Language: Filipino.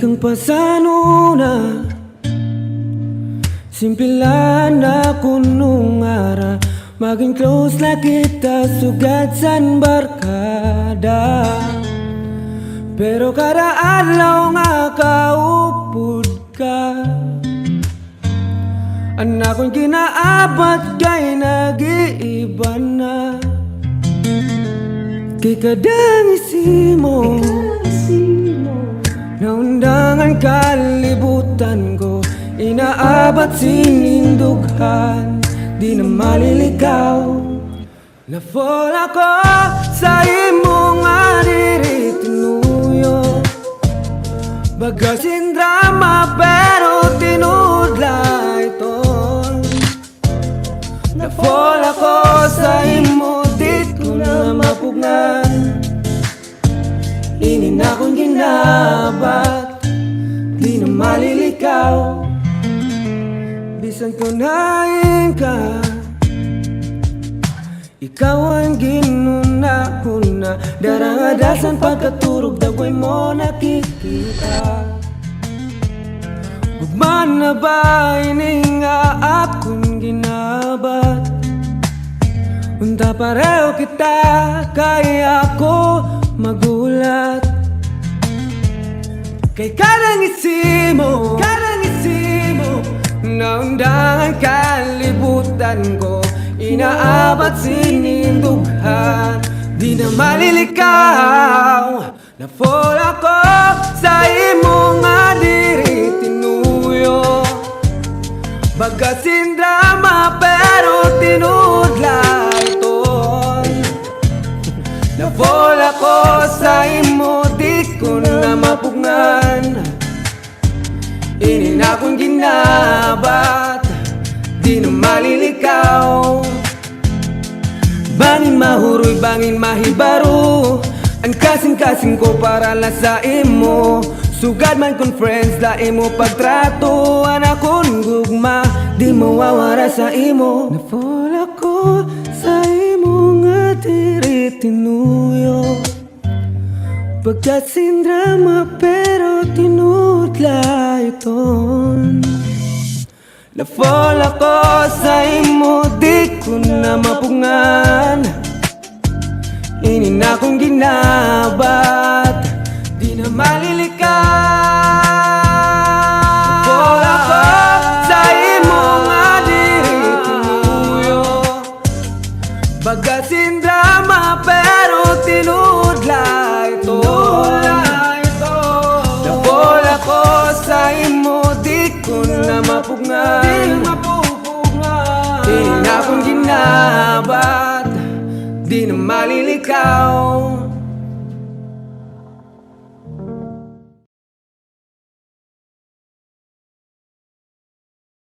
kang pasanuna, simpilan ako nung ara. Maging close na kita, sugat san barkada. Pero kada adlaw nga kaupod ka, anak ko'y kinaabat kay nag-iiba na. Kay kadang isimo, naundangan kalibutan ko, inaabat sinindughan, di na maliligaw. Na-fall ako sa imong adiri tinuyo, bagasin drama pero tinudla ito. Na-fall ako sa imo, di ko na mapugnan. Inin akong ginabat, di na malilikaw. Bisan kunain ka, ikaw ang ginuna-huna. Darang-adasan pagkaturog, dagoy mo nakikita. Ugman na ba ininga akong ginabat? Unta pareho kita, kaya ako magulat. Kay kadang isimo, naundangan kalibutan ko, inaabat sinindughan, di na malilikaw. Na-fall ako sa imong adiri tinuyo, bagasin drama pero tinudla ito. Na-fall ako sa imo, di ko na mapugnan. Inin akong ginabat, di na malilikaw. Bangin mahuroy, bangin mahibaro, ang kasing-kasing ko para lang sa imo. Sugad man kong friends, la imo pagtrato. Anak kong gugma, di mawawara sa imo. Na-fall ako sa imo nga diri tinuyo, pagkasin drama pero tinudla iton. Na-fall ako sa imo, di ko na mapungan. Inin akong ginabat, di na malilikaw. Na-fall ako sa imo nga diri tinuyo, bagasin drama pero tinudla ito. Na-fall ako sa imo, di ko na mapugnan. Inin akong ginabat, di na malilikaw.